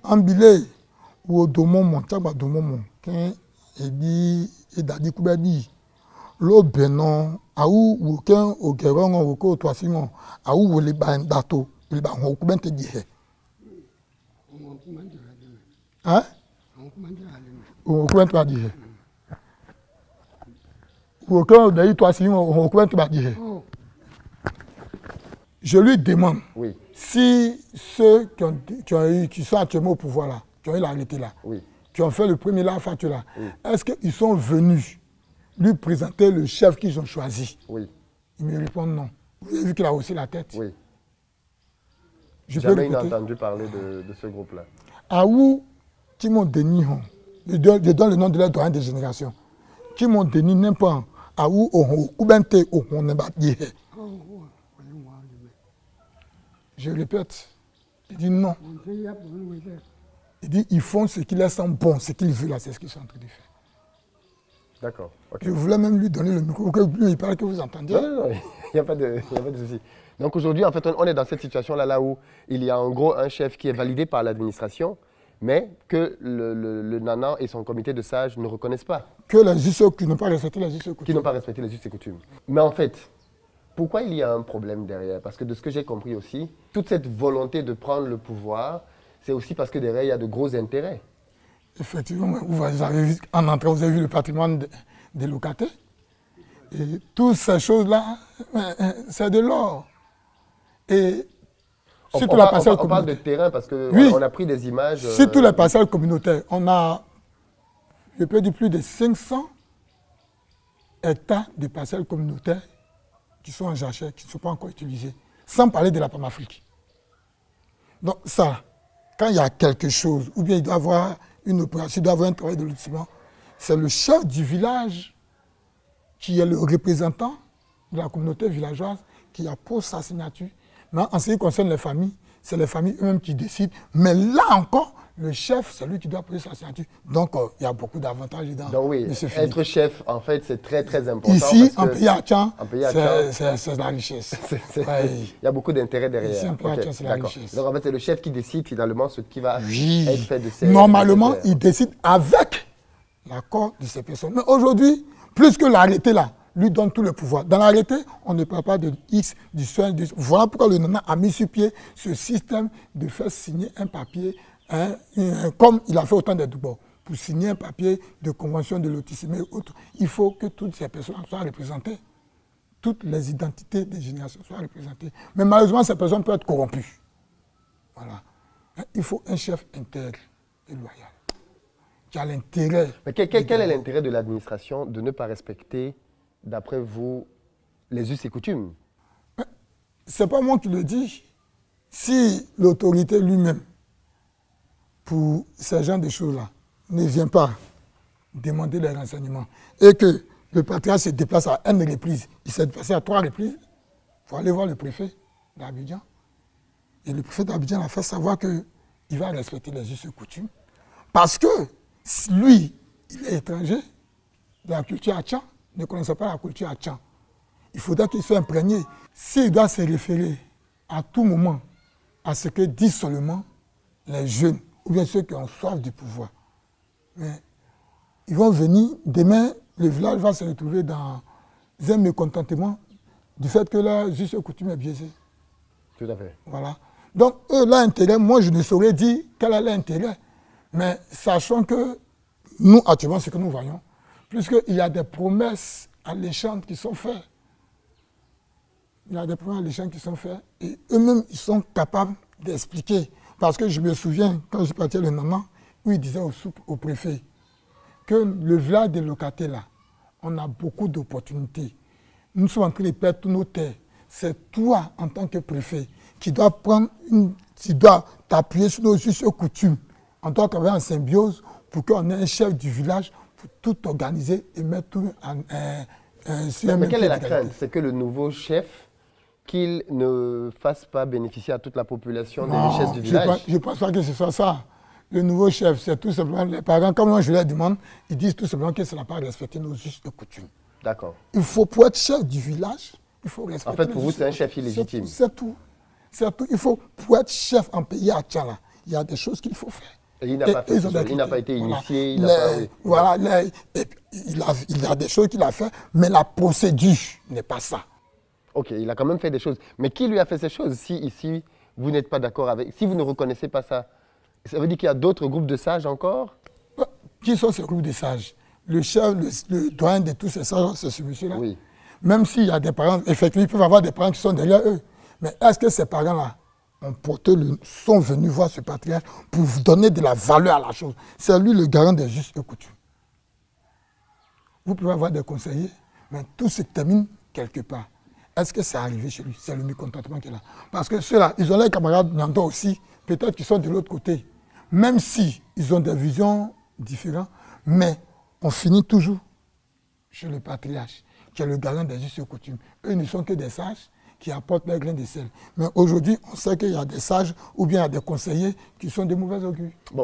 Ambile, ou au domomo, taba domomo, quand il dit, et d'adi kubadi, l'eau benon, à où, ou quand, au guéron, ou qu'au toisin, à où, les bains d'ato, les bains, ou comment te dire. Hein? Ou comment te dire? Ou quand, d'ailleurs, toisin, ou comment te dire? Je lui demande si ceux qui sont actuellement au pouvoir là, qui ont eu l'arrêté là, qui ont fait le premier là, est-ce qu'ils sont venus lui présenter le chef qu'ils ont choisi? Il me répond non. Vous avez vu qu'il a haussé la tête? Oui. Jamais il n'a entendu parler de ce groupe-là. Aou, Timon Denis, je donne le nom de leur doyen de génération. Timon Denis n'aime pas Aou, Oubente, on n'est pas dit. Je répète, il dit non. Il dit ils font ce qui leur semble bon, ce qu'ils veulent là, c'est ce qu'ils sont en train de faire. D'accord. Okay. Je voulais même lui donner le micro, que lui, il paraît que vous entendiez. Non, il n'y a pas de souci. Donc aujourd'hui, en fait, on est dans cette situation-là là où il y a en gros un chef qui est validé par l'administration, mais que le Nana et son comité de sages ne reconnaissent pas. Que les us qui n'ont pas respecté les us et coutumes. Qui n'ont pas respecté les us et coutumes. Mais en fait, pourquoi il y a un problème derrière? Parce que de ce que j'ai compris aussi, toute cette volonté de prendre le pouvoir, c'est aussi parce que derrière, il y a de gros intérêts. Effectivement, vous avez vu, en entrant, vous avez vu le patrimoine des locataires. Et toutes ces choses-là, c'est de l'or. Et surtout la parcelle communautaire. On parle de terrain parce qu'on oui, a pris des images. Surtout les parcelles communautaires. On a, je peux dire, plus de 500 hectares de parcelles communautaires qui sont en jachère, qui ne sont pas encore utilisés, sans parler de la Panafrique. Donc ça, quand il y a quelque chose, ou bien il doit y avoir une opération, il doit y avoir un travail de lotissement, c'est le chef du village qui est le représentant de la communauté villageoise qui appose sa signature. Mais en ce qui concerne les familles, c'est les familles eux-mêmes qui décident. Mais là encore, le chef, c'est lui qui doit poser sa signature. Donc, il y a beaucoup d'avantages dans donc, oui, être chef, en fait, c'est très, très important. Ici, en pays à Tchan, c'est la richesse. Il y a beaucoup d'intérêts derrière. Ici, en pays à Tchan, c'est la richesse. Donc, en fait, c'est le chef qui décide finalement ce qui va être fait de ces... Normalement, il décide avec l'accord de ces personnes. Mais aujourd'hui, plus que l'arrêté là, lui donne tout le pouvoir. Dans l'arrêté, on ne parle pas de X, du soin, du... Voilà pourquoi le Nana a mis sur pied ce système de faire signer un papier, comme il a fait au temps des Doubo. Pour signer un papier de convention de lotissement et autres, il faut que toutes ces personnes soient représentées. Toutes les identités des générations soient représentées. Mais malheureusement, ces personnes peuvent être corrompues. Voilà. Il faut un chef intègre et loyal, qui a l'intérêt... Mais quel est l'intérêt de l'administration de ne pas respecter, d'après vous, les us et coutumes? Ce n'est pas moi qui le dis. Si l'autorité lui-même, pour ce genre de choses-là, ne vient pas demander les renseignements et que le patriarche se déplace à une reprise, il s'est déplacé à 3 reprises, il faut aller voir le préfet d'Abidjan. Et le préfet d'Abidjan a fait savoir qu'il va respecter les us et coutumes parce que lui, il est étranger de la culture Atchan, ne connaissait pas la culture Atchan. Il faudra qu'il soit imprégné. S'il doit se référer à tout moment à ce que disent seulement les jeunes, ou bien ceux qui ont soif du pouvoir, mais ils vont venir, demain, le village va se retrouver dans un mécontentement du fait que là, juste coutume est biaisée. Tout à fait. Voilà. Donc, eux, leur intérêt, moi, je ne saurais dire quel est leur intérêt. Mais sachant que nous, actuellement, ce que nous voyons, puisqu'il y a des promesses alléchantes qui sont faites. Il y a des promesses alléchantes qui sont faites et eux-mêmes, ils sont capables d'expliquer. Parce que je me souviens, quand je partais le Nana, où il disait au préfet que le village des locataires, là, on a beaucoup d'opportunités. Nous sommes en train de perdre tous nos terres. C'est toi, en tant que préfet, qui dois prendre tu dois t'appuyer sur nos us et coutumes. On doit travailler en symbiose pour qu'on ait un chef du village pour tout organiser et mettre tout mais quelle est la crainte? C'est que le nouveau chef, qu'il ne fasse pas bénéficier à toute la population des richesses du village? Je ne pense pas que ce soit ça. Le nouveau chef, c'est tout simplement, les parents, comme moi je leur demande, ils disent tout simplement que ça n'a pas respecté nos us et coutumes. D'accord. Il faut, pour être chef du village, il faut respecter. En fait, pour vous, c'est un chef illégitime. C'est tout. C'est tout. Il faut, pour être chef en pays à Tchala, il y a des choses qu'il faut faire. Et il n'a pas fait, il n'a pas été initié. Il y a des choses qu'il a fait, mais la procédure n'est pas ça. Ok, il a quand même fait des choses. Mais qui lui a fait ces choses si ici, vous n'êtes pas d'accord avec, si vous ne reconnaissez pas ça? Ça veut dire qu'il y a d'autres groupes de sages encore? Qui sont ces groupes de sages? Le chef, le doyen de tous ces sages, c'est ce monsieur-là. Oui. Même s'il y a des parents, effectivement, ils peuvent avoir des parents qui sont derrière eux. Mais est-ce que ces parents-là sont venus voir ce patriarche pour vous donner de la valeur à la chose? C'est lui le garant des justes coutumes. Vous pouvez avoir des conseillers, mais tout se termine quelque part. Est-ce que c'est arrivé chez lui? C'est le mécontentement qu'il a. Parce que ceux-là, ils ont leurs camarades Nyando aussi, peut-être qu'ils sont de l'autre côté. Même si ils ont des visions différentes, mais on finit toujours chez le patriarche, qui est le garant des justes coutumes. Eux ne sont que des sages qui apportent leur grain de sel. Mais aujourd'hui, on sait qu'il y a des sages ou bien il y a des conseillers qui sont de mauvais augure. Bon.